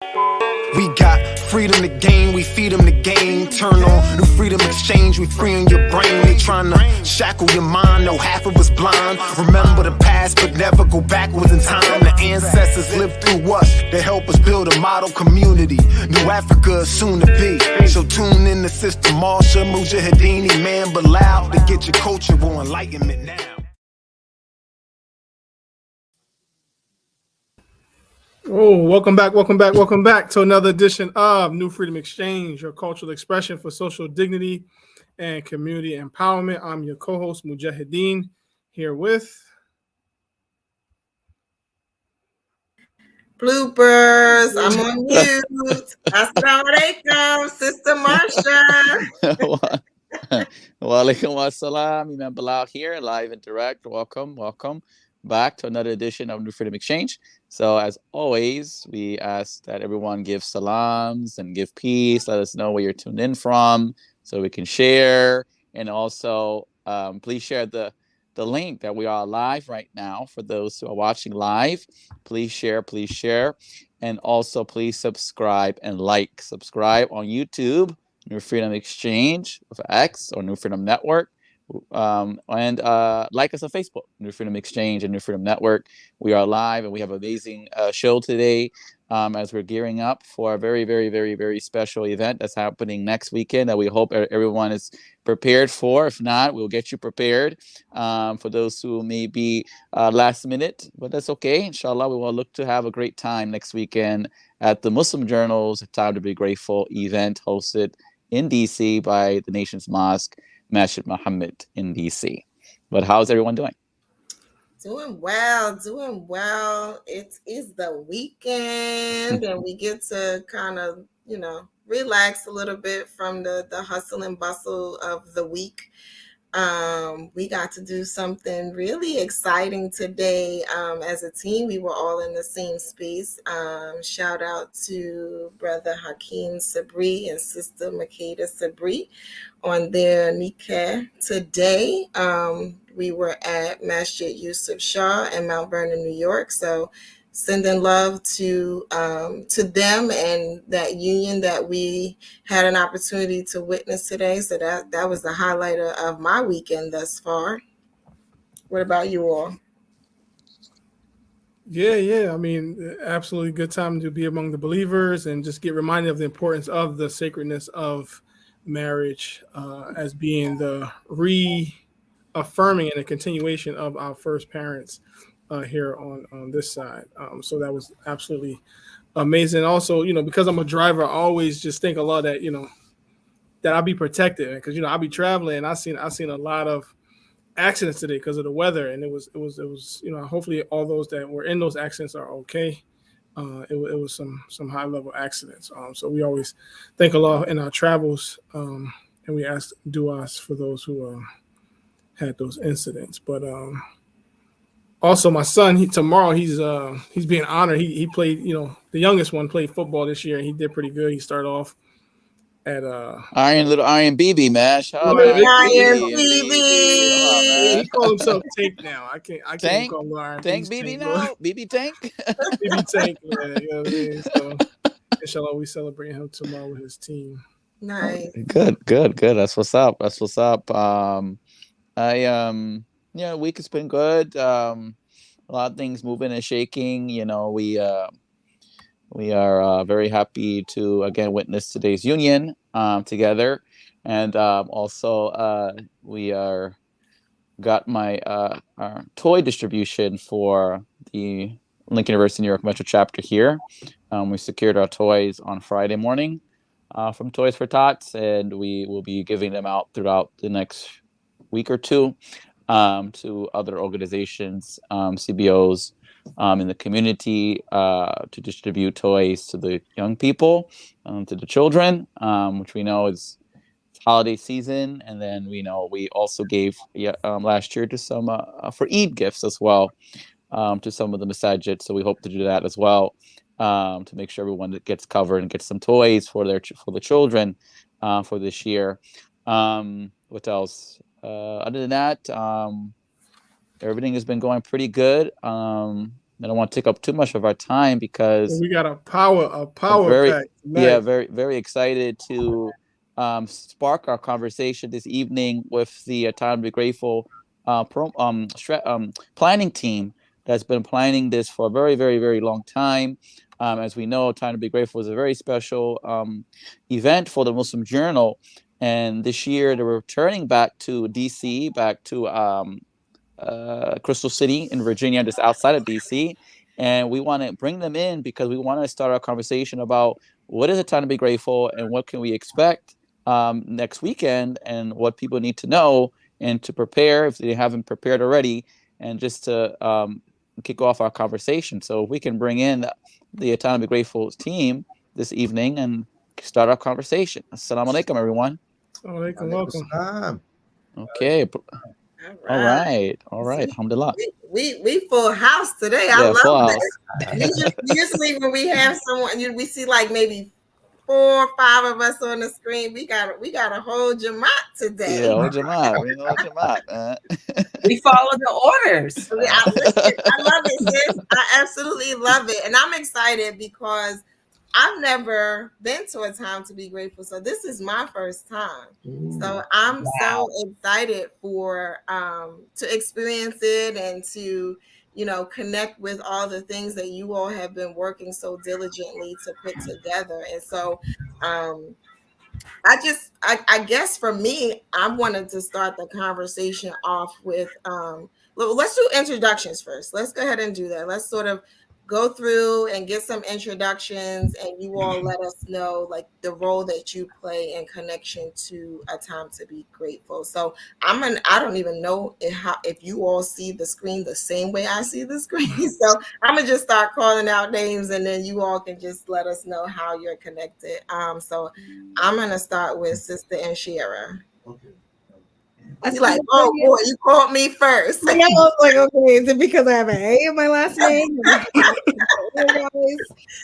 We got freedom to gain, we feed them the game. Turn on new freedom exchange, we freeing your brain. They trying to shackle your mind, no half of us blind. Remember the past, but never go backwards in time. The ancestors lived through us, they help us build a model community. New Africa is soon to be. So tune in to Sister Marsha, Mujahideen, Imam Bilal, to get your cultural enlightenment now. Oh, welcome back to another edition of New Freedom Exchange, your cultural expression for social dignity and community empowerment. I'm your co-host, Mujahideen, here with... Bloopers, I'm on mute. Assalamu alaikum, Sister Marsha. Wa alaikum assalam. Imam Bilal here, live and direct. Welcome back to another edition of New Freedom Exchange. So as always, we ask that everyone give salams and give peace. Let us know where you're tuned in from so we can share. And also, please share the link that we are live right now. For those who are watching live, please share. And also, please subscribe and like. Subscribe on YouTube, New Freedom Exchange with X or New Freedom Network. And like us on Facebook, New Freedom Exchange and New Freedom Network. We are live and we have an amazing show today as we're gearing up for a very, very, very, very special event that's happening next weekend that we hope everyone is prepared for. If not, we'll get you prepared for those who may be last minute, but that's okay. Inshallah, we will look to have a great time next weekend at the Muslim Journal's Time to Be Grateful event hosted in DC by the nation's mosque, Masjid in DC. But how's everyone doing? Doing well. It is the weekend and we get to kind of, relax a little bit from the hustle and bustle of the week. We got to do something really exciting today. As a team, we were all in the same space. Shout out to Brother Hakeem Sabri and Sister Makeda Sabri on their nikah today. We were at Masjid Yusuf Shah in Mount Vernon, New York. So sending love to them and that union that we had an opportunity to witness today. So that was the highlight of my weekend thus far. What about you all? Yeah. I mean, absolutely good time to be among the believers and just get reminded of the importance of the sacredness of marriage as being the reaffirming and a continuation of our first parents here on this side. So that was absolutely amazing. Also, because I'm a driver, I always just think a lot that, that I'll be protected because, I'll be traveling and I seen a lot of accidents today because of the weather. And it was, hopefully all those that were in those accidents are okay. It was some high level accidents. So we always think a lot in our travels and we ask du'as for those who had those incidents. But also, my son, tomorrow he's being honored. He played, the youngest one played football this year, and he did pretty good. He started off at Iron BB, man. Shout out to Iron BB. BB. He calls himself Tank now. I can't Tank? call him Iron Tank BB now? BB Tank? BB Tank, man. You know what I mean? So, inshallah, we celebrate him tomorrow with his team. Nice. Good. That's what's up. Week has been good. A lot of things moving and shaking. We are very happy to again witness today's union together, and also we got my our toy distribution for the Lincoln University New York Metro chapter here. We secured our toys on Friday morning from Toys for Tots, and we will be giving them out throughout the next week or two to other organizations, CBOs in the community to distribute toys to the young people, to the children, which we know is holiday season. And then we also gave last year to some for Eid gifts as well to some of the Masjid. So we hope to do that as well to make sure everyone that gets covered and gets some toys for the children for this year. What else? Other than that, everything has been going pretty good. I don't want to take up too much of our time because we got a power pack tonight. very, very excited to spark our conversation this evening with the Time to Be Grateful planning team that's been planning this for a very, very, very long time. As we know, Time to Be Grateful is a very special event for the Muslim Journal. And this year, they were returning back to DC, back to Crystal City in Virginia, just outside of DC. And we want to bring them in because we want to start our conversation about what is it time to be grateful and what can we expect next weekend and what people need to know and to prepare if they haven't prepared already, and just to kick off our conversation. So if we can bring in the Time to Be Grateful team this evening and start our conversation. Assalamu alaikum, everyone. Alaikum, welcome. Okay. All right. Alhamdulillah. We full house today. I love it. Usually when we have someone, we see like maybe 4 or 5 of us on the screen. We got a whole Jamaat today. Yeah, whole Jamaat. We know Jamaat. We follow the orders. I love it, sis. I absolutely love it, and I'm excited because I've never been to a Time to Be Grateful, so this is my first time. So I'm so excited for to experience it and to connect with all the things that you all have been working so diligently to put together. And so I guess for me, I wanted to start the conversation off with let's do introductions first. Let's go ahead and do that. Let's sort of go through and get some introductions, and you all let us know like the role that you play in connection to a Time to Be Grateful. So I don't even know if you all see the screen the same way I see the screen. So I'm gonna just start calling out names, and then you all can just let us know how you're connected. So I'm gonna start with Sister Inshira. Okay. I was like, oh boy, you called me first. I was like, okay, is it because I have an A in my last name?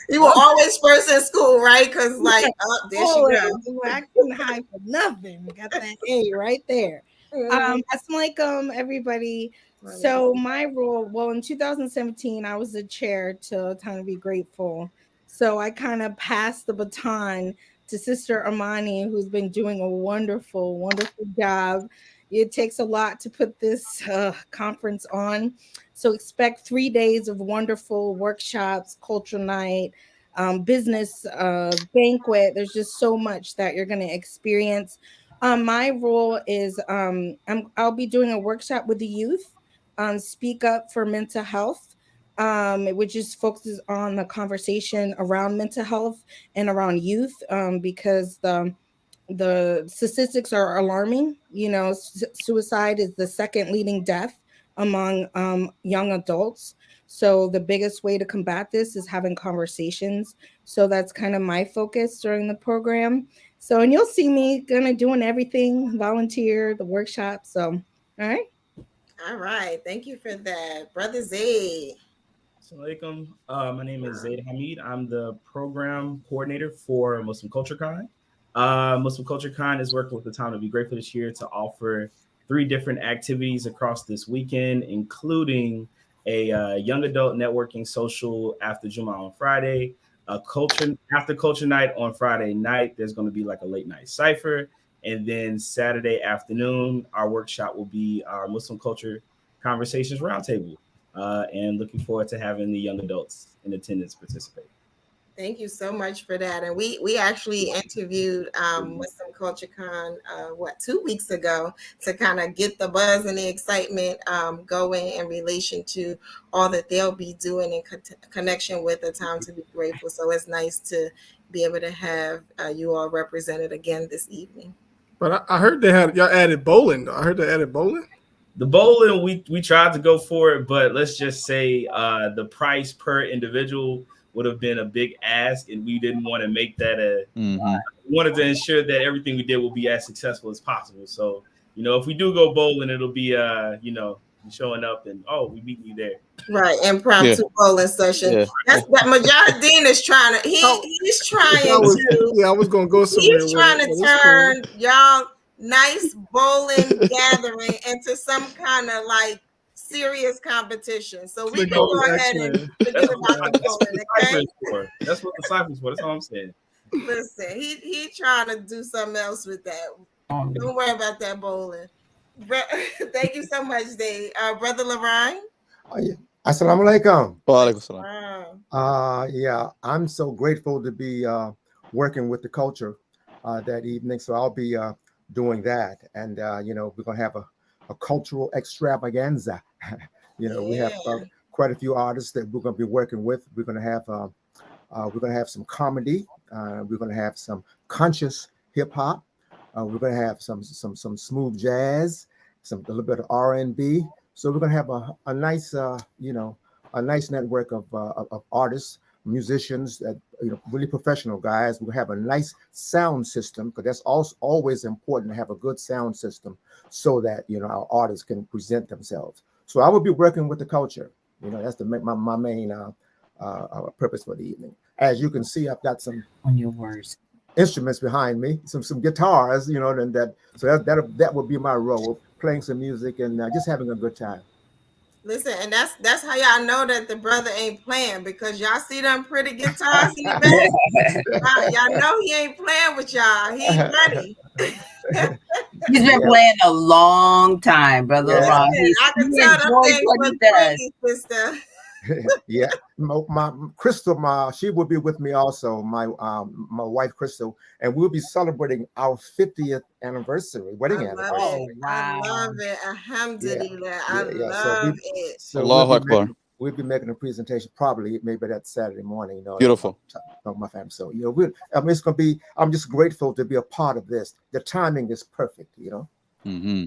You were always first in school, right? Because like, there she goes. I couldn't hide for nothing. Got that A right there. Assalamualaikum, everybody. So my role, well, in 2017, I was the chair to Time to Be Grateful. So I kind of passed the baton to Sister Amani, who's been doing a wonderful, wonderful job. It takes a lot to put this conference on. So expect 3 days of wonderful workshops, cultural night, business banquet. There's just so much that you're going to experience. My role is I'll be doing a workshop with the youth on Speak Up for Mental Health, which is focuses on the conversation around mental health and around youth, because the statistics are alarming. Suicide is the second leading death among young adults. So the biggest way to combat this is having conversations. So that's kind of my focus during the program. So, and you'll see me doing everything, volunteer, the workshop. So, all right. Thank you for that, Brother Zaid. Assalamualaikum. My name is Zaid Hamid. I'm the program coordinator for Muslim Culture Con. Muslim Culture Con is working with the Time to Be Grateful this year to offer 3 different activities across this weekend, including a young adult networking social after Juma on Friday, after culture night on Friday night. There's going to be like a late night cipher, and then Saturday afternoon, our workshop will be our Muslim Culture Conversations Roundtable, and looking forward to having the young adults in attendance participate. Thank you so much for that. And we actually interviewed Muslim Culture Con 2 weeks ago to kind of get the buzz and the excitement going in relation to all that they'll be doing in connection with the Time to Be Grateful. So it's nice to be able to have you all represented again this evening. But I heard y'all added bowling though. I heard they added bowling. The bowling, we tried to go for it, but let's just say the price per individual would have been a big ask, and we didn't want to make that we wanted to ensure that everything we did will be as successful as possible. So, if we do go bowling, it'll be, showing up and, we meet you there. Right. Impromptu bowling session. Yeah. That's what Mujahideen is trying to, he's trying to. Yeah, I was going to go somewhere. He's trying to turn y'all nice bowling gathering into some kind of like serious competition. So we The can go Golden ahead and X-Men. forget about the bowling, okay? That's what the cypher's for. That's all I'm saying. Listen, he trying to do something else with that. Don't worry about that bowling. Thank you so much, Dave. Brother Lorraine. Assalamu alaikum. Wa alaikum salam. Wow. Yeah, I'm so grateful to be working with the culture that evening. So I'll be doing that. And, we're going to have a cultural extravaganza. We have quite a few artists that we're going to be working with. We're going to have some comedy. We're going to have some conscious hip hop. We're going to have some smooth jazz, a little bit of R&B. So we're going to have a nice, a nice network of artists, musicians, that really professional guys. We'll have a nice sound system, because that's also always important to have a good sound system, so that our artists can present themselves. So I will be working with the culture. That's my main purpose for the evening. As you can see, I've got some On your words. instruments behind me, some guitars, and that would be my role, playing some music and just having a good time. Listen, and that's how y'all know that the brother ain't playing, because y'all see them pretty guitars in the back. Y'all know he ain't playing with y'all. He ain't ready. He's been playing a long time, Brother Ron. I can tell them things was pretty, sister. Yeah, my Crystal, she will be with me also. My wife Crystal, and we'll be celebrating our 50th wedding anniversary. Oh, wow. I love it. Alhamdulillah. I love it. So we'll be making a presentation maybe that Saturday morning. Beautiful. My family. So it's gonna be. I'm just grateful to be a part of this. The timing is perfect. Mm-hmm.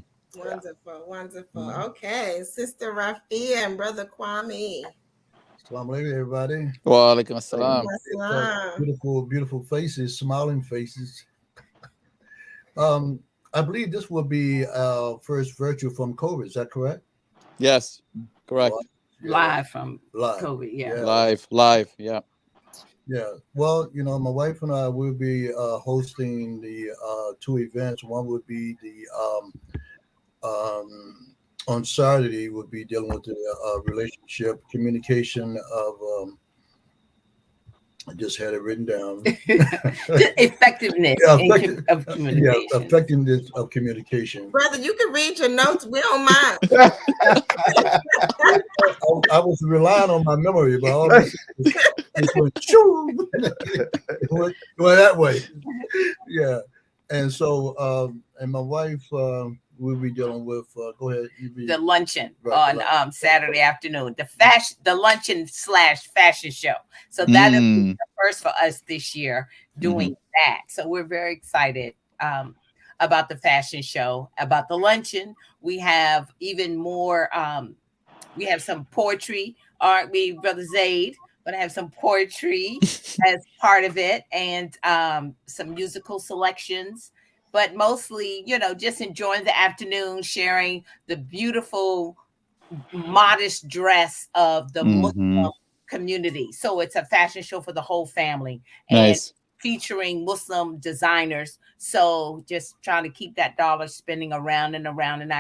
Wonderful. Okay, Sister Rafia and Brother Kwame. Assalamu alaikum, everybody. Wa alaikum assalam. Beautiful faces, smiling faces. I believe this will be our first virtual from COVID. Is that correct? Yes, correct. Live from COVID. Yeah. Live. Yeah. Yeah. Well, my wife and I will be hosting the two events. One would be on Saturday, we'll be dealing with the relationship communication of. I just had it written down. Effectiveness of communication. Yeah, effectiveness of communication. Brother, you can read your notes. We don't mind. I was relying on my memory, but all this it went that way. Yeah, and so and my wife we'll be dealing with. Go ahead. The luncheon on Saturday afternoon. The luncheon / fashion show. So that is the first for us this year doing that. So we're very excited about the fashion show, about the luncheon. We have even more. We have some poetry, aren't we, Brother Zaid? Going to have some poetry as part of it, and some musical selections. But mostly, just enjoying the afternoon, sharing the beautiful, modest dress of the Muslim community. So it's a fashion show for the whole family. Nice. And featuring Muslim designers. So just trying to keep that dollar spending around and around in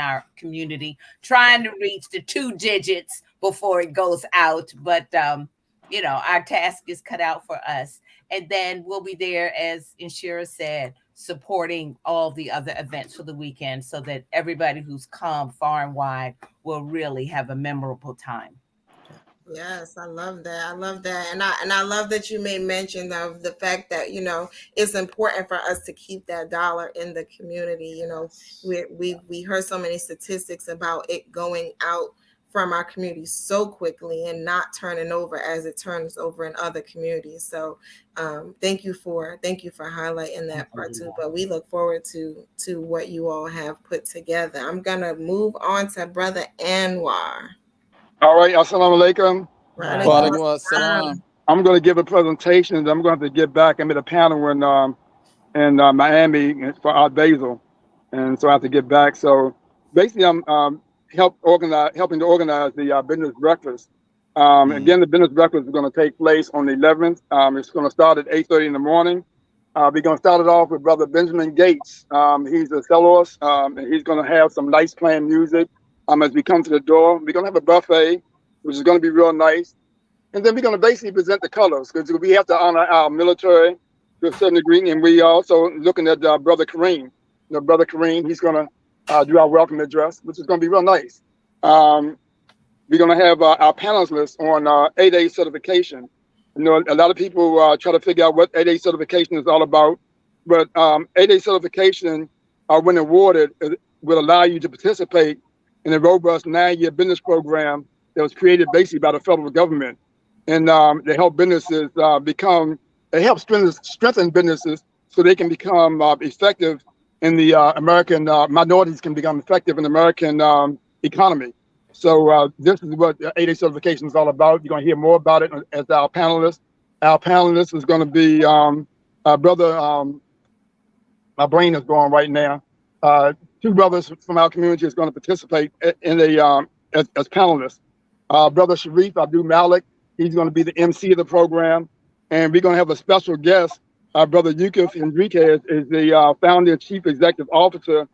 our community, trying to reach the 2 digits before it goes out. But, our task is cut out for us. And then we'll be there, as Inshira said, supporting all the other events for the weekend, so that everybody who's come far and wide will really have a memorable time. Yes, I love that. And I love that you made mention of the fact that, it's important for us to keep that dollar in the community. We heard so many statistics about it going out from our community so quickly and not turning over as it turns over in other communities. So thank you for highlighting that part too. But we look forward to what you all have put together. I'm gonna move on to Brother Anwar. All right, assalamu alaikum. I'm going to give a presentation. I'm going to have to get back. I'm at a panel in Miami for Art Basel, and so I have to get back. So basically, I'm helping to organize the business breakfast. Again, the business breakfast is going to take place on the 11th. It's going to start at 8:30 in the morning. We're going to start it off with Brother Benjamin Gates. He's a cellist, and he's going to have some nice playing music. as we come to the door. We're going to have a buffet, which is going to be real nice. And then we're going to basically present the colors because we have to honor our military to a certain degree. And we also looking at Brother Kareem. Brother Kareem, he's going to do our welcome address, which is going to be real nice. We're going to have our panelists on 8A certification. A lot of people try to figure out what 8A certification is all about. But 8A certification, when awarded, will allow you to participate in a robust 9-year business program that was created basically by the federal government. And they help businesses they help strengthen businesses so they can become effective in the American, minorities can become effective in the American economy. So this is what 8A certification is all about. You're going to hear more about it as our panelists. Our panelist is going to be brother, my brain is going right now. 2 brothers from our community is going to participate in as panelists. Brother Sharif Abdul Malik, he's going to be the MC of the program. And we're going to have a special guest. Brother Yusuf Enriquez is the founder and chief executive officer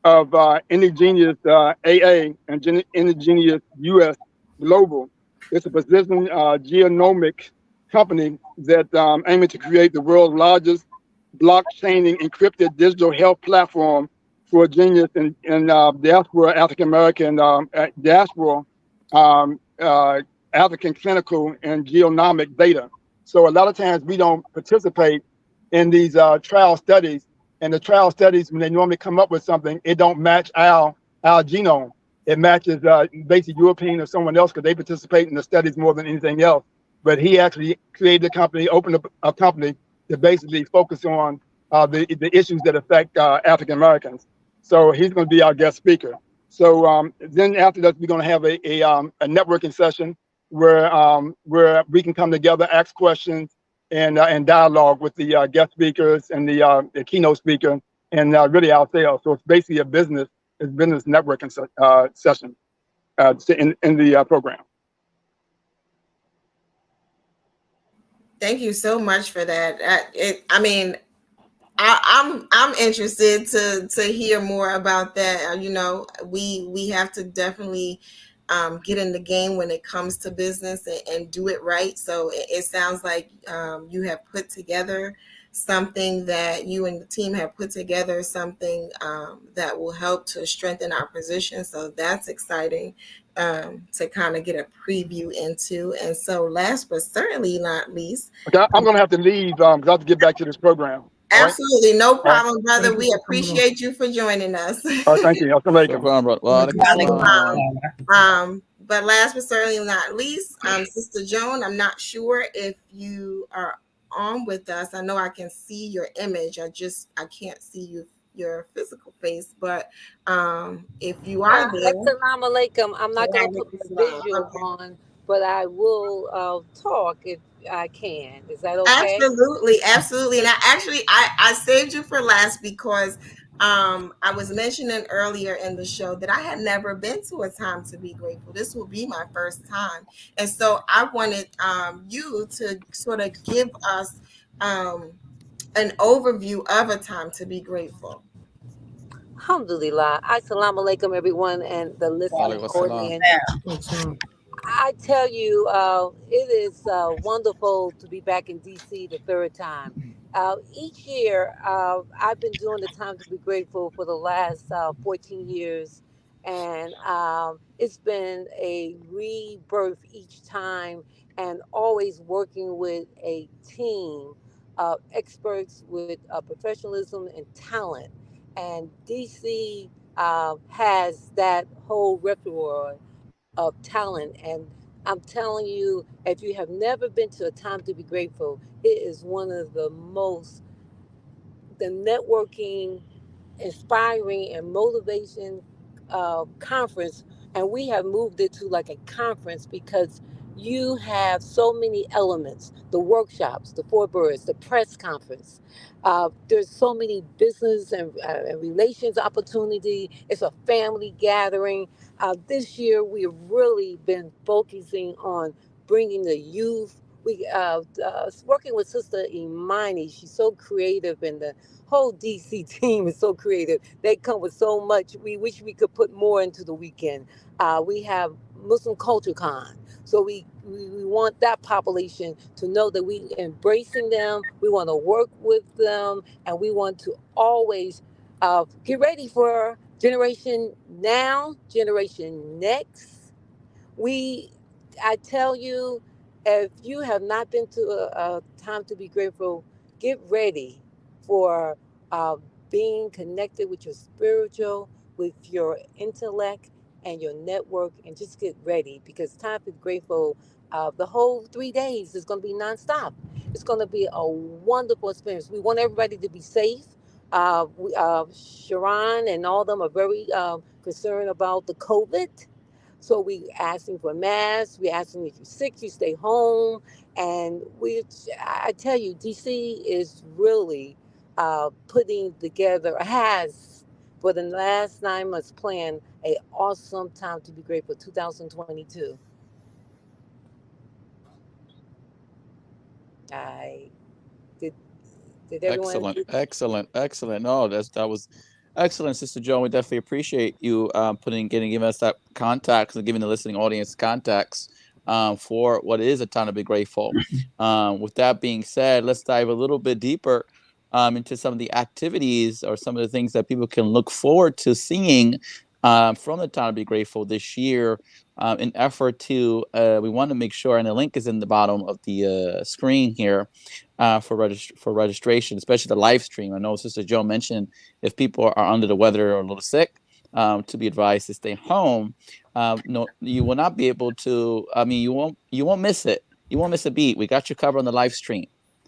of Indigenous AA and Indigenous US Global. It's a precision genomic company that aiming to create the world's largest blockchain encrypted digital health platform for genius and diaspora African American diaspora African clinical and genomic data. So a lot of times we don't participate in these trial studies, and the trial studies, when they normally come up with something, it don't match our genome. It matches basically European or someone else because they participate in the studies more than anything else. But he actually created a company, opened up a company to basically focus on the issues that affect African Americans. So he's going to be our guest speaker. So then after that, we're going to have a networking session where we can come together, ask questions, and dialogue with the guest speakers and the keynote speaker, and really ourselves. So it's basically a business networking session in the program. Thank you so much for that. I'm interested to hear more about that. We have to definitely get in the game when it comes to business and do it right. So it sounds like you have put together something that you and the team have put together, something that will help to strengthen our position. So that's exciting to kind of get a preview into. And so last but certainly not least. Okay, I'm going to have to leave because I have to get back to this program. Absolutely. Right? No problem, brother. We appreciate you for joining us. Thank you. But last but certainly not least, Sister Joan, I'm not sure if you are on with us. I know I can see your image. I can't see your physical face, but if you are there. Assalamu alaikum. I'm not going to put the visual on, but I will talk if I can. Is that okay? Absolutely. And I saved you for last because I was mentioning earlier in the show that I had never been to a Time to Be Grateful. This will be my first time. And so I wanted you to sort of give us an overview of a Time to Be Grateful. Alhamdulillah. Assalamu alaikum, everyone, and the listening audience. I tell you, it is wonderful to be back in D.C. the third time. Each year, I've been doing the Time to Be Grateful for the last 14 years, and it's been a rebirth each time, and always working with a team of experts with professionalism and talent. And DC has that whole repertoire of talent. And I'm telling you, if you have never been to a Time to Be Grateful, it is one of the networking, inspiring, and motivation conference. And we have moved it to like a conference because you have so many elements: the workshops, the four birds, the press conference. There's so many business and relations opportunity. It's a family gathering. This year, we've really been focusing on bringing the youth we working with Sister Imani. She's so creative, and the whole DC team is so creative. They come with so much. We wish we could put more into the weekend. We have Muslim Culture Con. So we want that population to know that we embracing them. We want to work with them, and we want to always get ready for generation now, generation next. We, I tell you, if you have not been to a time to be grateful, get ready for uh, being connected with your spiritual, with your intellect and your network, and just get ready because time to be grateful. The whole 3 days is going to be nonstop. It's going to be a wonderful experience. We want everybody to be safe. Sharon and all of them are very concerned about the COVID, so we asking for masks. We asking if you're sick, you stay home. And I tell you, DC is really putting together, has for the last 9 months planned a awesome time to be grateful 2022. I did. Did everyone? Excellent. No, that was excellent, Sister Joan. We definitely appreciate you giving us that context and giving the listening audience context for what is a time to be grateful. With that being said, let's dive a little bit deeper into some of the activities or some of the things that people can look forward to seeing from the time to be grateful this year. In effort to, we want to make sure, and the link is in the bottom of the screen here for registration, especially the live stream. I know Sister Joe mentioned if people are under the weather or a little sick, to be advised to stay home. No, you will not be able to. I mean, you won't miss it. You won't miss a beat. We got you covered on the live stream.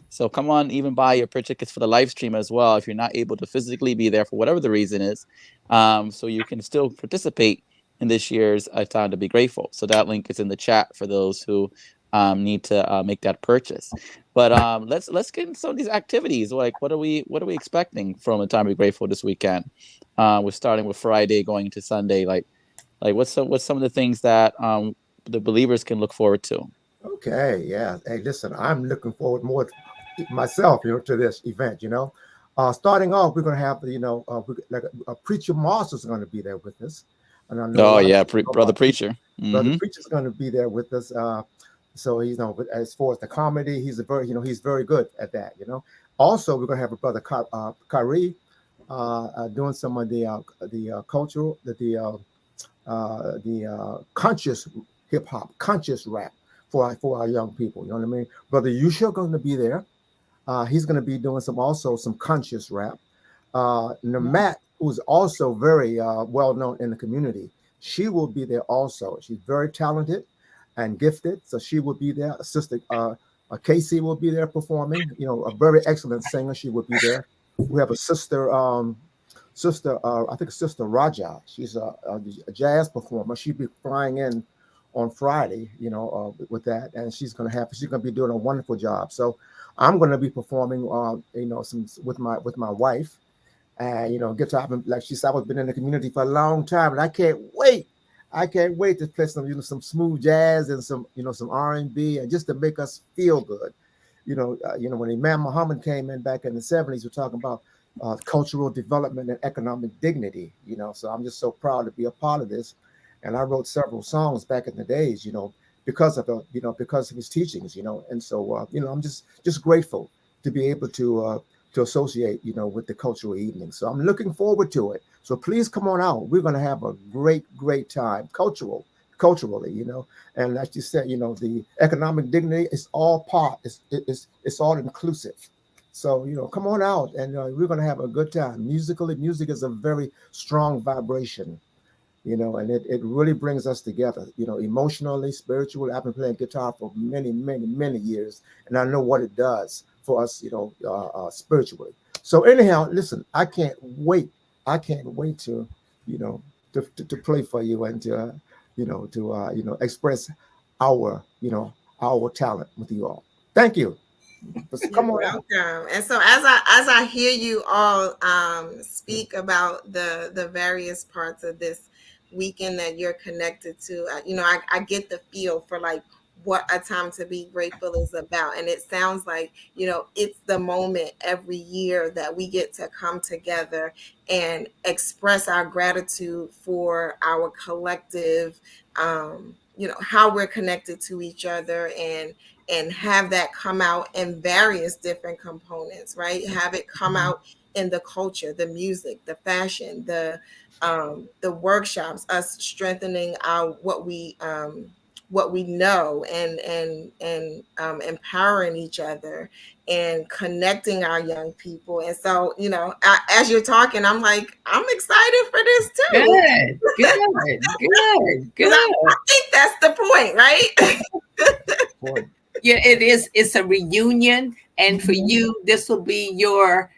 So come on, even buy your tickets for the live stream as well if you're not able to physically be there for whatever the reason is, so you can still participate in this year's Time to Be Grateful. So that link is in the chat for those who need to make that purchase. But let's get into some of these activities. Like, what are we expecting from a Time to Be Grateful this weekend? We're starting with Friday, going into Sunday. Like what's some of the things that the believers can look forward to? Okay, yeah. Hey, listen, I'm looking forward more myself, to this event. Starting off, we're going to have, Preacher Marsha is going to be there with us. And I know Brother Preacher. Brother Preacher's going to be there with us. So as far as the comedy, he's he's very good at that. Also, we're going to have a brother Kyrie doing some of the cultural, the conscious hip hop, conscious rap for our young people. You know what I mean? Brother Yusha going to be there. He's going to be doing some conscious rap. Namat, who's also very well known in the community, she will be there also. She's very talented and gifted, so she will be there. Sister Casey will be there performing. A very excellent singer. She will be there. We have a sister, I think Sister Raja. She's a jazz performer. She'll be flying in on Friday, with that, and she's gonna be doing a wonderful job. So I'm gonna be performing, some with my wife, and guitar. Like she said, I've been in the community for a long time, and I can't wait to play some smooth jazz and some R&B, and just to make us feel good. When Imam Muhammad came in back in the 70s, we're talking about cultural development and economic dignity. So I'm just so proud to be a part of this. And I wrote several songs back in the days, because of because of his teachings, and so I'm just grateful to be able to associate, with the cultural evening. So I'm looking forward to it. So please come on out. We're going to have a great time, culturally, and as you said, the economic dignity is all part. It's all inclusive. So come on out, and we're going to have a good time. Musically, music is a very strong vibration. And it really brings us together, emotionally, spiritually. I've been playing guitar for many, many, many years, and I know what it does for us, spiritually. So anyhow, listen, I can't wait to, to play for you and to express our talent with you all. Thank you. Come on. Welcome. And so as I hear you all speak about the various parts of this weekend that you're connected to, I get the feel for like what a time to be grateful is about. And it sounds like, it's the moment every year that we get to come together and express our gratitude for our collective, how we're connected to each other, and have that come out in various different components, right? Have it come out in the culture, the music, the fashion, the workshops, us strengthening our what we know, and empowering each other and connecting our young people. And so, as you're talking, I'm like, I'm excited for this too. Good. I think that's the point, right? Yeah, it is. It's a reunion, and for you, this will be your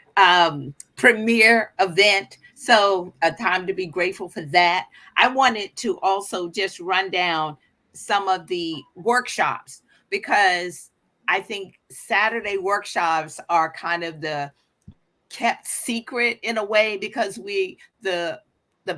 premiere event. So a time to be grateful for that. I wanted to also just run down some of the workshops, because I think Saturday workshops are kind of the kept secret in a way, because the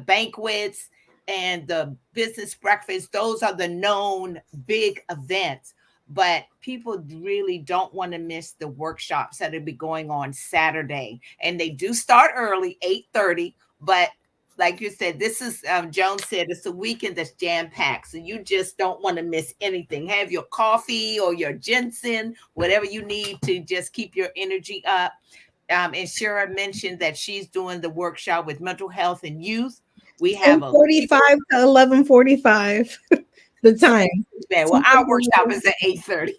banquets and the business breakfast, those are the known big events, but people really don't want to miss the workshops that will be going on Saturday, and they do start early, 8:30. But like you said, this is Joan said, it's a weekend that's jam-packed, so you just don't want to miss anything. Have your coffee or your ginseng, whatever you need to just keep your energy up. And Shira mentioned that she's doing the workshop with mental health and youth. We have 10:45 to 11:45 the time. Well, our workshop is at 8:30.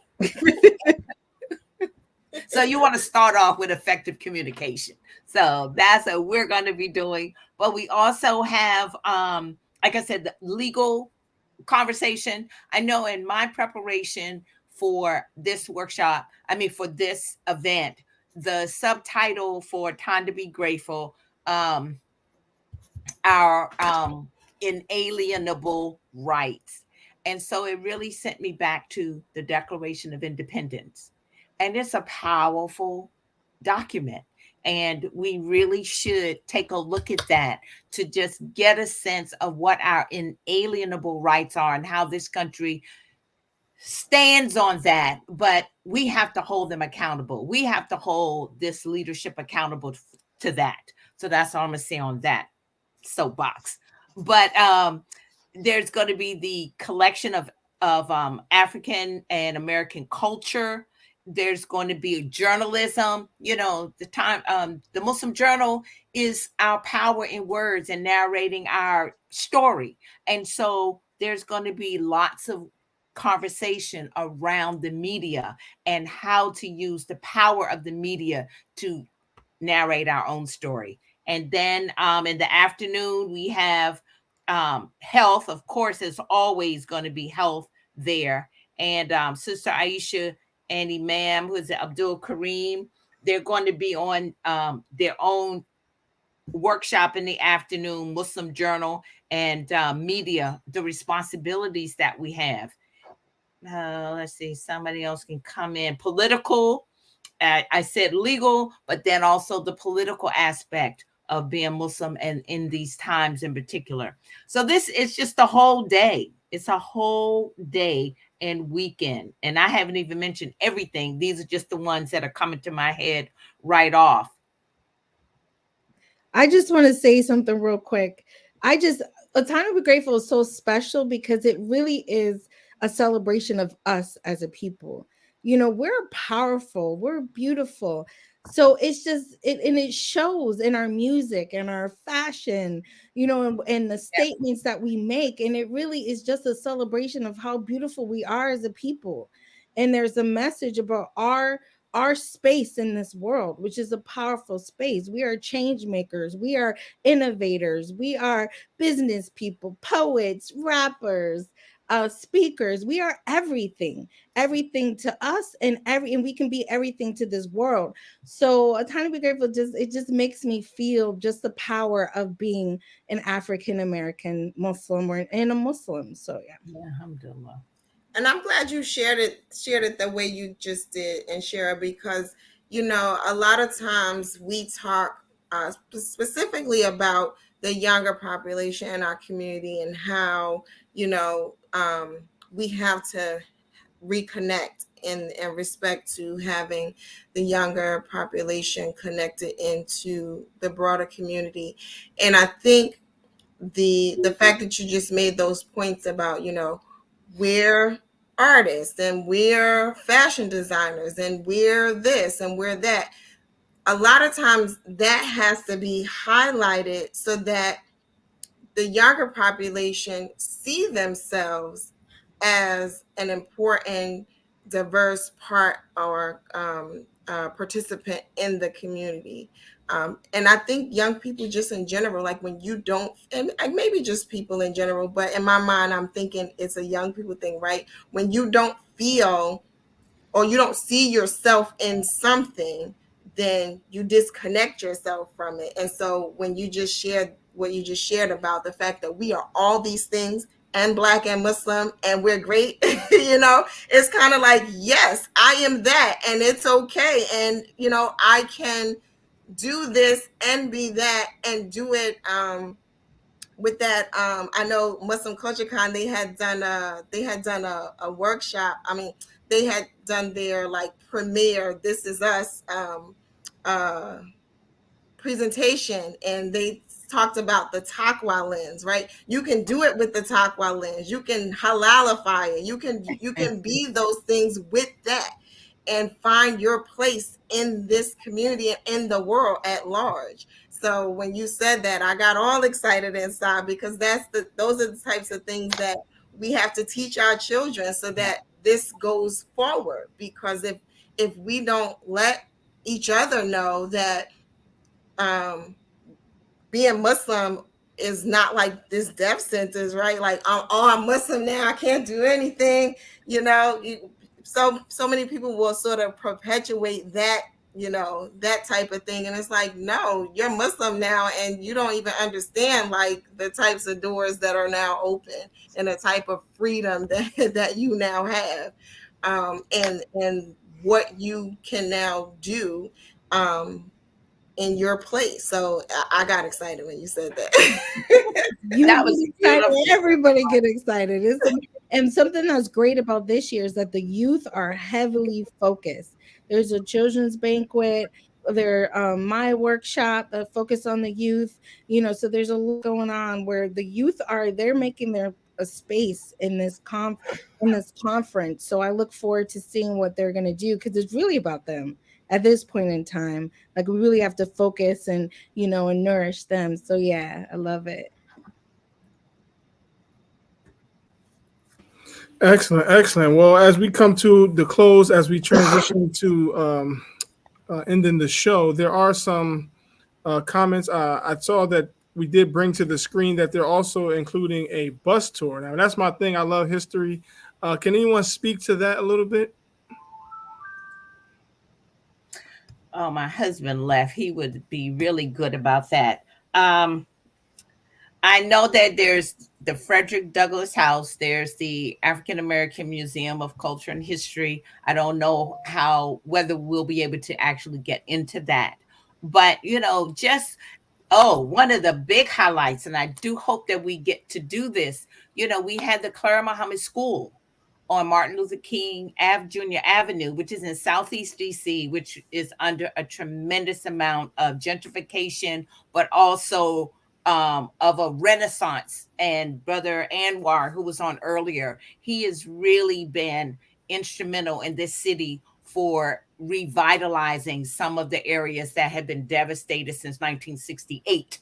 So you want to start off with effective communication. So that's what we're going to be doing. But we also have, like I said, the legal conversation. I know in my preparation for this workshop, for this event, the subtitle for Time to Be Grateful, our inalienable rights. And so it really sent me back to the Declaration of Independence. And it's a powerful document. And we really should take a look at that to just get a sense of what our inalienable rights are and how this country stands on that. But we have to hold them accountable. We have to hold this leadership accountable to that. So that's all I'm going to say on that soapbox. But there's going to be the collection of African and American culture. There's going to be journalism. The Muslim Journal is our power in words and narrating our story. And so there's going to be lots of conversation around the media and how to use the power of the media to narrate our own story. And then in the afternoon, we have health. Of course, there's always going to be health there. And Sister Aisha and Imam, who is Abdul Kareem, they're going to be on their own workshop in the afternoon, Muslim Journal and media, the responsibilities that we have. Let's see, somebody else can come in. Political. I said legal, but then also the political aspect of being Muslim and in these times in particular. So this is just a whole day. It's a whole day and weekend. And I haven't even mentioned everything. These are just the ones that are coming to my head right off. I just want to say something real quick. A Time to Be Grateful is so special because it really is a celebration of us as a people. We're powerful, we're beautiful. So it's just it shows in our music and our fashion, and the statements that we make. And it really is just a celebration of how beautiful we are as a people. And there's a message about our space in this world, which is a powerful space. We are change makers, we are innovators, we are business people, poets, rappers, speakers. We are everything to us, and we can be everything to this world. So A Time to Be Grateful just makes me feel just the power of being an African American Muslim and a Muslim. So yeah, alhamdulillah. And I'm glad you shared it the way you just did, and Shara, because a lot of times we talk specifically about the younger population in our community and how we have to reconnect in respect to having the younger population connected into the broader community. And I think the fact that you just made those points about, we're artists and we're fashion designers and we're this and we're that, a lot of times that has to be highlighted so that the younger population see themselves as an important, diverse part or participant in the community. And I think young people just in general, like when you don't, and maybe just people in general, but in my mind, I'm thinking it's a young people thing, right? When you don't feel or you don't see yourself in something, then you disconnect yourself from it. And so when you just shared what you just shared about the fact that we are all these things and Black and Muslim and we're great, it's kind of like, yes, I am that and it's okay. And, I can do this and be that and do it with that. I know Muslim Culture Con, they had done a workshop. I mean, they had done their like premiere This Is Us presentation, and they talked about the taqwa lens, right? You can do it with the taqwa lens. You can halalify it. You can be those things with that and find your place in this community and in the world at large. So when you said that, I got all excited inside, because those are the types of things that we have to teach our children so that this goes forward. Because if we don't let each other know that being Muslim is not like this death sentence, right? Like, I'm Muslim now, I can't do anything, so many people will sort of perpetuate that, that type of thing. And it's like, no, you're Muslim now and you don't even understand like the types of doors that are now open and the type of freedom that you now have, and what you can now do in your place. So I got excited when you said that. That was excited. Everybody get excited. And something that's great about this year is that the youth are heavily focused. There's a children's banquet. There, my workshop focus on the youth. So there's a lot going on where the youth they're making their a space in this conference. So I look forward to seeing what they're going to do, because it's really about them at this point in time. Like, we really have to focus and and nourish them. So yeah, I love it. Excellent. Well, as we come to the close, as we transition to ending the show, there are some comments. I saw that we did bring to the screen that they're also including a bus tour. Now, that's my thing. I love history. Can anyone speak to that a little bit? Oh, my husband left. He would be really good about that. I know that there's the Frederick Douglass House. There's the African American Museum of Culture and History. I don't know whether we'll be able to actually get into that. But, one of the big highlights, and I do hope that we get to do this, we had the Clara Muhammad School on Martin Luther King Jr. Avenue, which is in Southeast DC, which is under a tremendous amount of gentrification, but also of a renaissance. And Brother Anwar, who was on earlier, he has really been instrumental in this city for revitalizing some of the areas that have been devastated since 1968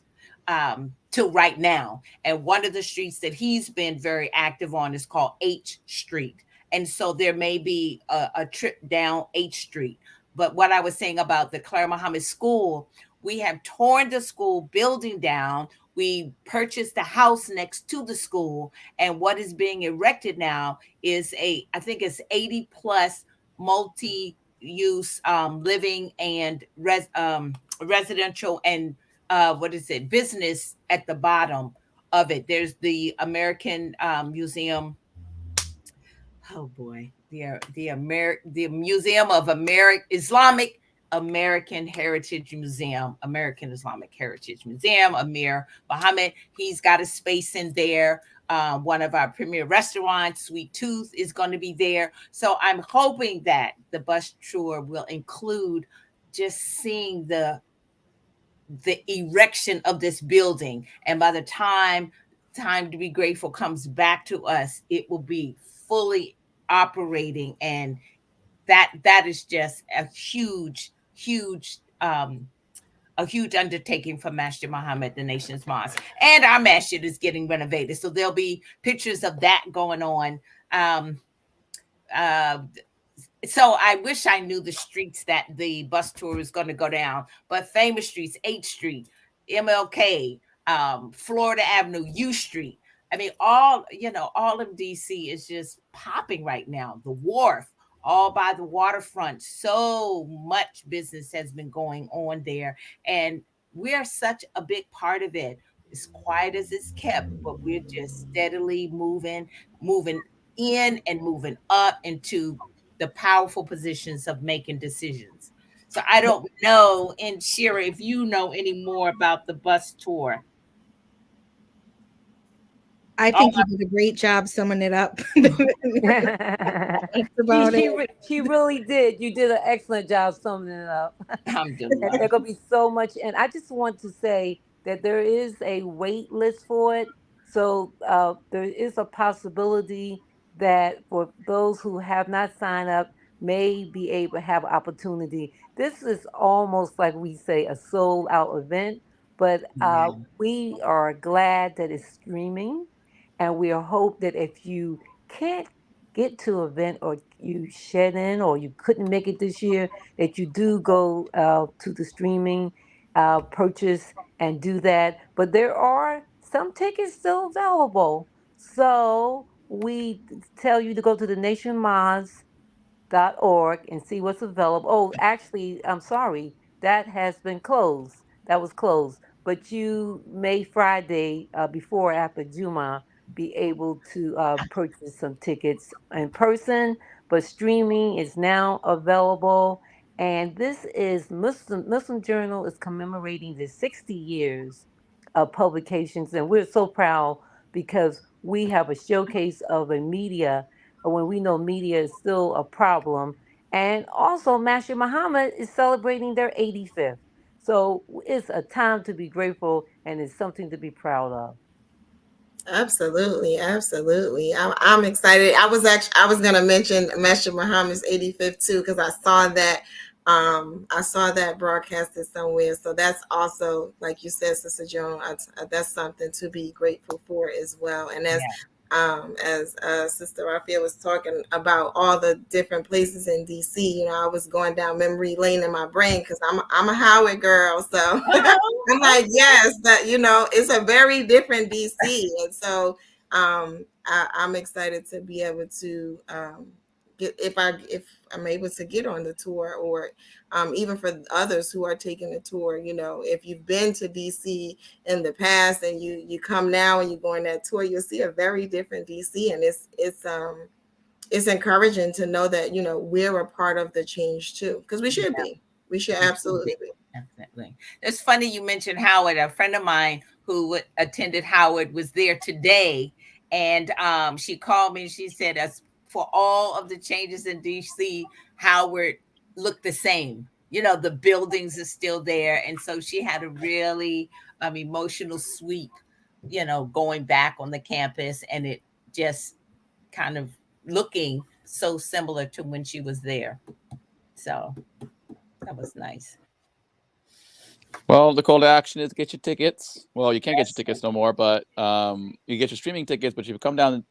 till right now. And one of the streets that he's been very active on is called H Street. And so there may be a trip down H Street. But what I was saying about the Clara Muhammad School, we have torn the school building down. We purchased the house next to the school. And what is being erected now is I think it's 80 plus multi-use living and residential and business at the bottom of it. There's the American Museum. Oh boy, the Museum of Islamic American Heritage Museum, American Islamic Heritage Museum. Amir Muhammad, he's got a space in there. One of our premier restaurants, Sweet Tooth, is going to be there. So I'm hoping that the bus tour will include just seeing the erection of this building. And by the time to be grateful comes back to us, it will be fully operating. And that is just a huge undertaking for Masjid Muhammad, the nation's mosque. And our masjid is getting renovated. So there'll be pictures of that going on. So I wish I knew the streets that the bus tour is going to go down, but famous streets, 8th Street, MLK, Florida Avenue, U Street. I mean, all of DC is just popping right now. The Wharf, all by the waterfront. So much business has been going on there. And we're such a big part of it. As quiet as it's kept, but we're just steadily moving in and moving up into the powerful positions of making decisions. So I don't know, and Shira, if you know any more about the bus tour. I think you did a great job summing it up. She really did. You did an excellent job summing it up. And there's going to be so much. And I just want to say that there is a wait list for it. So there is a possibility that for those who have not signed up may be able to have opportunity. This is almost like we say a sold out event, but we are glad that it's streaming. And we hope that if you can't get to an event or you shed in or you couldn't make it this year, that you do go to the streaming purchase and do that. But there are some tickets still available. So we tell you to go to the nationmosque.org and see what's available. Oh, actually, I'm sorry, that has been closed. That was closed. But you may Friday before or after Juma be able to purchase some tickets in person, but streaming is now available. And this is Muslim Journal is commemorating the 60 years of publications, and we're so proud because we have a showcase of a media when we know media is still a problem. And also, Masjid Muhammad is celebrating their 85th. So it's a time to be grateful and it's something to be proud of. Absolutely. I'm excited. I was going to mention Masjid Muhammad's 85th too, because I saw that broadcasted somewhere. So that's also, like you said, Sister Joan, that's something to be grateful for as well. And as Sister Rafael was talking about all the different places in DC, I was going down memory lane in my brain because I'm a Howard girl, so I'm like, yes, that it's a very different DC, and so I'm excited to be able to get if I'm able to get on the tour, or even for others who are taking the tour. If you've been to DC in the past and you come now and you go on that tour, you'll see a very different DC, and it's encouraging to know that we're a part of the change too, because we should be. We should absolutely be. Definitely. It's funny you mentioned Howard. A friend of mine who attended Howard was there today, and she called me and she said, as for all of the changes in DC, Howard looked the same. The buildings are still there. And so she had a really emotional sweep, going back on the campus, and it just kind of looking so similar to when she was there. So that was nice. Well, the call to action is get your tickets. Well, you can't get your tickets no more, but you get your streaming tickets. But if you come down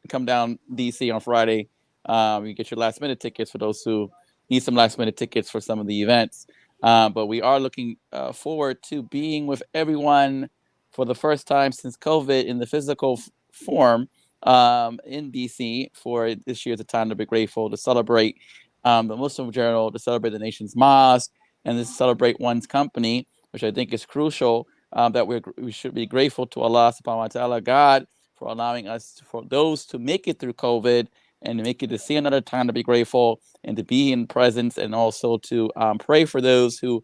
DC on Friday, you get your last minute tickets for those who need some last minute tickets for some of the events. But we are looking forward to being with everyone for the first time since COVID in the physical form in DC for this year's A Time to Be Grateful, to celebrate the Muslim Journal, to celebrate the nation's mosque, and to celebrate one's company, which I think is crucial, that we should be grateful to Allah subhanahu wa ta'ala, God, for allowing us, for those to make it through COVID and to make it to see another time to be grateful and to be in presence, and also to pray for those who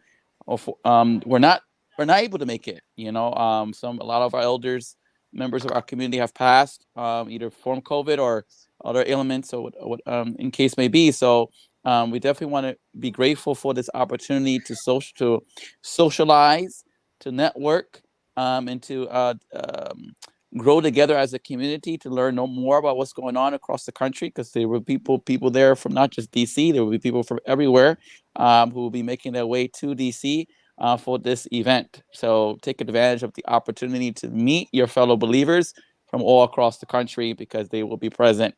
were not able to make it. A lot of our elders members of our community have passed, either from COVID or other ailments, or what in case may be. So we definitely want to be grateful for this opportunity to socialize, to network, and to grow together as a community, to learn no more about what's going on across the country, because there were people there from not just DC. There will be people from everywhere who will be making their way to DC for this event. So take advantage of the opportunity to meet your fellow believers from all across the country, because they will be present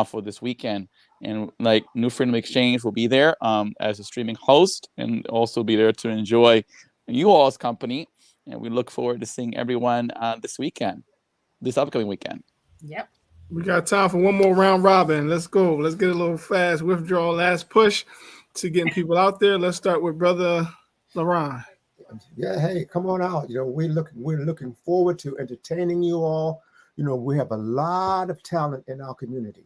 for this weekend. And like New Freedom Exchange will be there as a streaming host, and also be there to enjoy you all's company. And we look forward to seeing everyone this upcoming weekend. Yep. We got time for one more round robin. Let's go. Let's get a little fast withdrawal, last push to getting people out there. Let's start with Brother LaRon. Yeah, hey, come on out. We're looking forward to entertaining you all. We have a lot of talent in our community,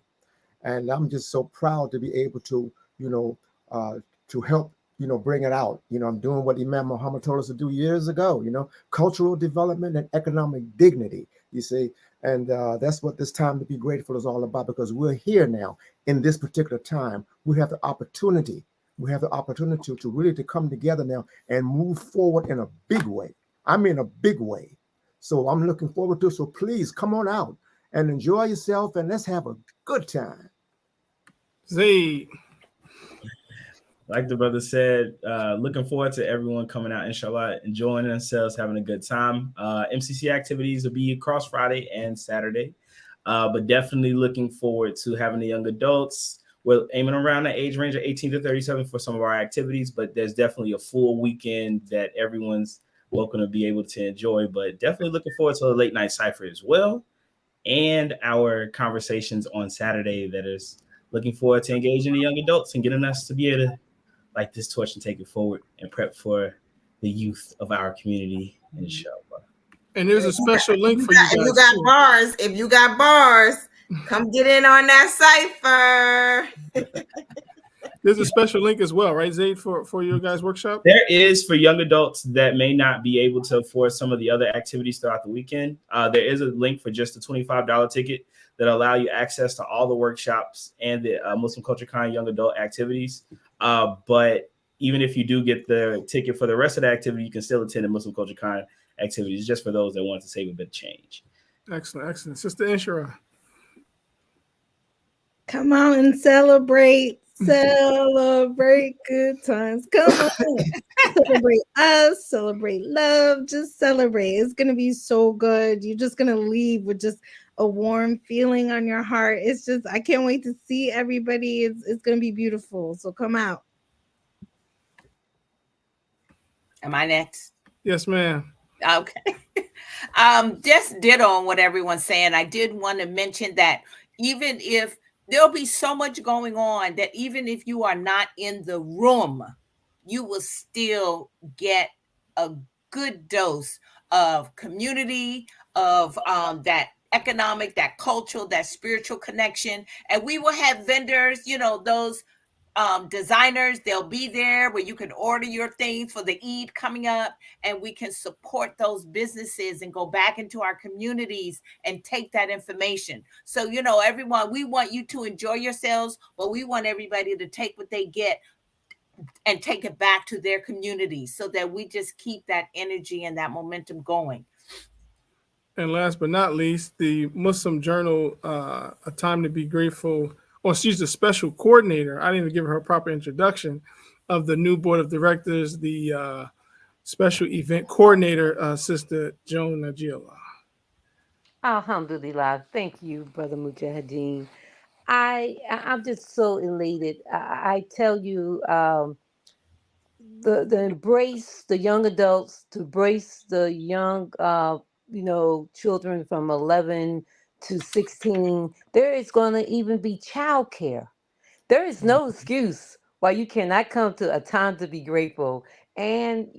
and I'm just so proud to be able to, to help, bring it out. I'm doing what Imam Muhammad told us to do years ago. Cultural development and economic dignity. You see, and that's what this time to be grateful is all about, because we're here now in this particular time. We have the opportunity. To really to come together now and move forward in a big way. I mean, a big way. So I'm looking forward to it. So please come on out and enjoy yourself, and let's have a good time. Zaid. Like the brother said, looking forward to everyone coming out, inshallah, enjoying themselves, having a good time. MCC activities will be across Friday and Saturday, but definitely looking forward to having the young adults. We're aiming around the age range of 18 to 37 for some of our activities, but there's definitely a full weekend that everyone's welcome to be able to enjoy. But definitely looking forward to a late night cipher as well, and our conversations on Saturday that is looking forward to engaging the young adults and getting us to be able to light this torch and take it forward and prep for the youth of our community, inshallah. And there's a special link for you guys. If you got bars, come get in on that cipher. There's a special link as well, right, Zaid, for your guys' workshop? There is, for young adults that may not be able to afford some of the other activities throughout the weekend. There is a link for just a $25 ticket that allow you access to all the workshops and the Muslim Culture Con young adult activities. But even if you do get the ticket for the rest of the activity, you can still attend the Muslim Culture Con activities, just for those that want to save a bit of change. Excellent. Sister Inshira. Come on and celebrate good times. Come on. Celebrate us, celebrate love, just celebrate. It's going to be so good. You're just going to leave with just a warm feeling on your heart. It's just, I can't wait to see everybody. It's going to be beautiful. So come out. Am I next? Yes, ma'am. Okay. Just ditto on what everyone's saying. I did want to mention that even if there'll be so much going on, that even if you are not in the room, you will still get a good dose of community, of that economic, that cultural, that spiritual connection. And we will have vendors, those designers, they'll be there where you can order your things for the Eid coming up, and we can support those businesses and go back into our communities and take that information. So, everyone, we want you to enjoy yourselves, but we want everybody to take what they get and take it back to their communities, so that we just keep that energy and that momentum going. And last but not least, the Muslim Journal, A Time to Be Grateful. Well, she's the special coordinator. I didn't even give her a proper introduction of the new board of directors, the special event coordinator, Sister Joan Najila. Alhamdulillah. Thank you, Brother Mujahideen. I'm just so elated. I tell you, the embrace the young adults, to embrace the young, children from 11 to 16. There is going to even be childcare. There is no excuse why you cannot come to A Time to Be Grateful. And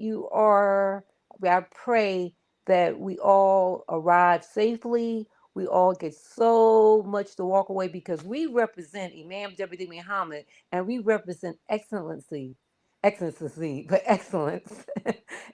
I pray that we all arrive safely. We all get so much to walk away, because we represent Imam W.D. Muhammad, and we represent excellency, but excellence.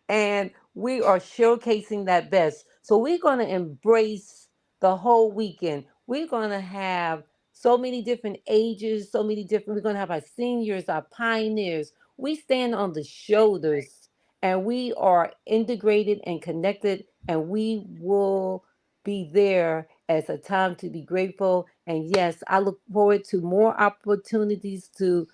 And we are showcasing that best So we're going to embrace the whole weekend. We're going to have so many different ages, we're going to have our seniors, our pioneers. We stand on the shoulders and we are integrated and connected, and we will be there as a time to be grateful. And yes, I look forward to more opportunities to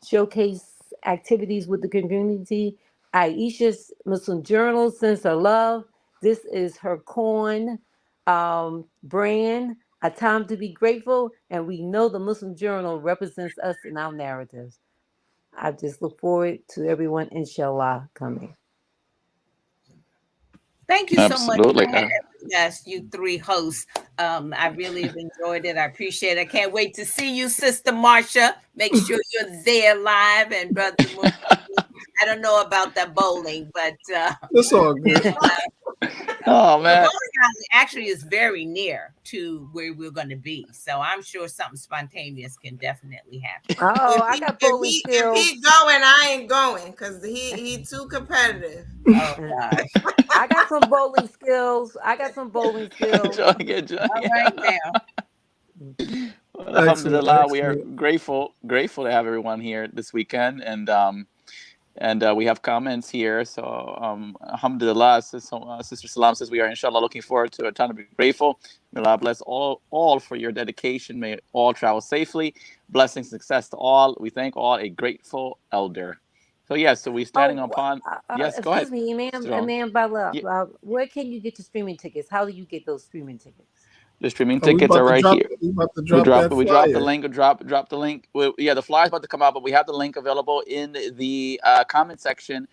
showcase activities with the community. Aisha's Muslim Journal sends her love. This is her corn brand, a time to be grateful. And we know the Muslim Journal represents us in our narratives. I just look forward to everyone, inshallah, coming. Thank you so much. Absolutely. Yes, you three hosts. I really have enjoyed it. I appreciate it. I can't wait to see you, Sister Marsha. Make sure you're there live, and Brother Moon. I don't know about that bowling, but it's all good. Oh the man. bowling alley actually is very near to where we're going to be, so I'm sure something spontaneous can definitely happen. Oh, I got bowling skills. If he going, I ain't going because he too competitive. Oh gosh. I got some bowling skills. All right now. Well, alhamdulillah, we are grateful to have everyone here this weekend, and we have comments here. So alhamdulillah, Sister Salam says, we are inshallah looking forward to a time to be grateful. May Allah bless all for your dedication. May all travel safely. Blessings, success to all. We thank all a grateful elder. So yes, so we're standing upon. Yes, go ahead. Excuse me, Imam Bilal. Where can you get your streaming tickets? How do you get those streaming tickets? The streaming tickets are right here. We dropped the link. Drop the link. The flyer's about to come out, but we have the link available in the comment section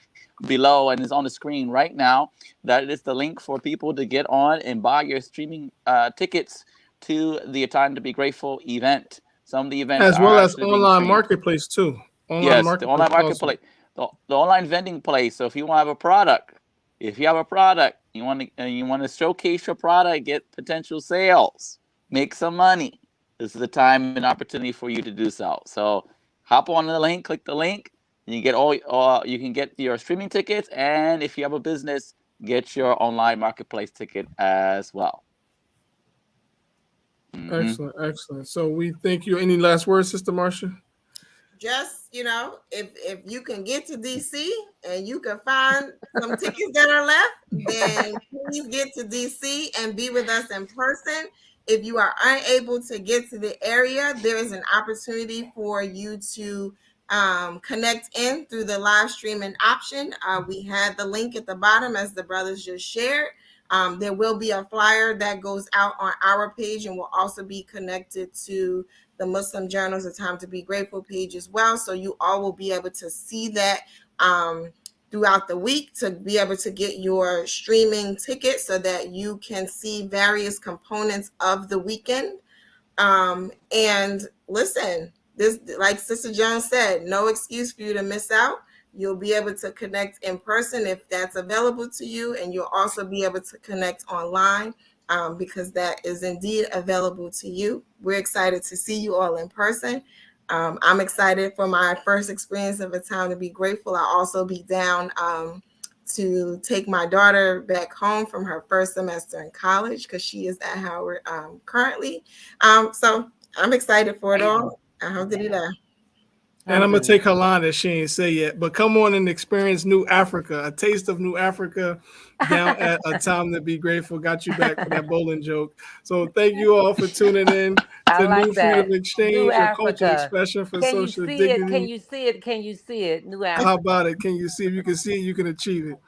below, and it's on the screen right now. That is the link for people to get on and buy your streaming tickets to the Time to Be Grateful event. Some of the events as well as online marketplace too. The online marketplace, the online vending place. So if you want to have a product. If you have a product, you want to showcase your product, get potential sales, make some money. This is the time and opportunity for you to do so. So hop on the link, click the link, and you get you can get your streaming tickets, and if you have a business, get your online marketplace ticket as well. Mm-hmm. Excellent. So we thank you. Any last words, Sister Marsha? Just, if you can get to DC and you can find some tickets that are left, then please get to DC and be with us in person. If you are unable to get to the area, there is an opportunity for you to connect in through the live streaming option. We had the link at the bottom as the brothers just shared. There will be a flyer that goes out on our page and will also be connected to the Muslim Journal's A Time to Be Grateful page as well. So you all will be able to see that throughout the week to be able to get your streaming ticket so that you can see various components of the weekend. And listen, this, like Sister Jones said, no excuse for you to miss out. You'll be able to connect in person if that's available to you, and you'll also be able to connect online because that is indeed available to you. We're excited to see you all in person. I'm excited for my first experience of A Time to Be Grateful. I'll also be down to take my daughter back home from her first semester in college because she is at Howard currently. So I'm excited for it all. Alhamdulillah. And I'm going to take her line that she ain't say yet, but come on and experience New Africa, a taste of New Africa down at A Time to Be Grateful. Got you back for that bowling joke. So thank you all for tuning in to New Freedom Exchange, a cultural expression for social dignity. Can you see it? Can you see it? New Africa. How about it? Can you see? If you can see it, you can achieve it.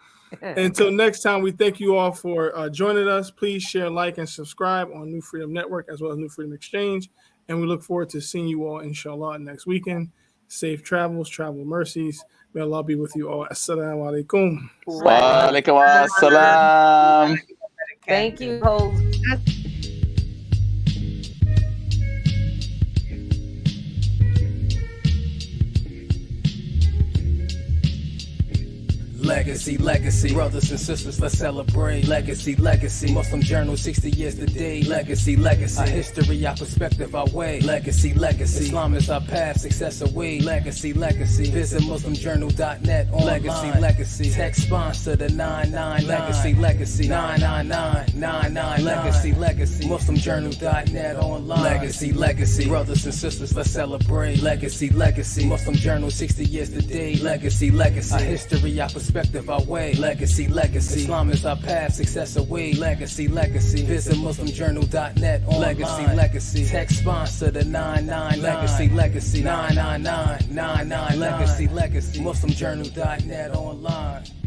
Until next time, we thank you all for joining us. Please share, like, and subscribe on New Freedom Network as well as New Freedom Exchange. And we look forward to seeing you all, inshallah, next weekend. Safe travels, travel mercies. May Allah be with you all. Assalamu alaikum. Wa alaikum assalam. Thank you, host. Legacy, legacy. Brothers and sisters, let's celebrate. Legacy, legacy. Muslim Journal, 60 years today. Legacy, legacy. Our history, our perspective, our way. Legacy, legacy. Islam is our path, success away. Legacy, legacy. Visit MuslimJournal.net online. Legacy, legacy. Text sponsor the 999. Legacy, legacy. 999 Legacy, legacy. MuslimJournal.net online. Legacy, legacy. Brothers and sisters, let's celebrate. Legacy, legacy. Muslim Journal, 60 years today. Legacy, legacy. Our history, our perspective, our way. Legacy, legacy. Islam is our path, success away. Legacy, legacy. Visit MuslimJournal.net online. Legacy, legacy. Text sponsor the 999. Legacy, legacy. 999 Legacy, legacy. MuslimJournal.net online.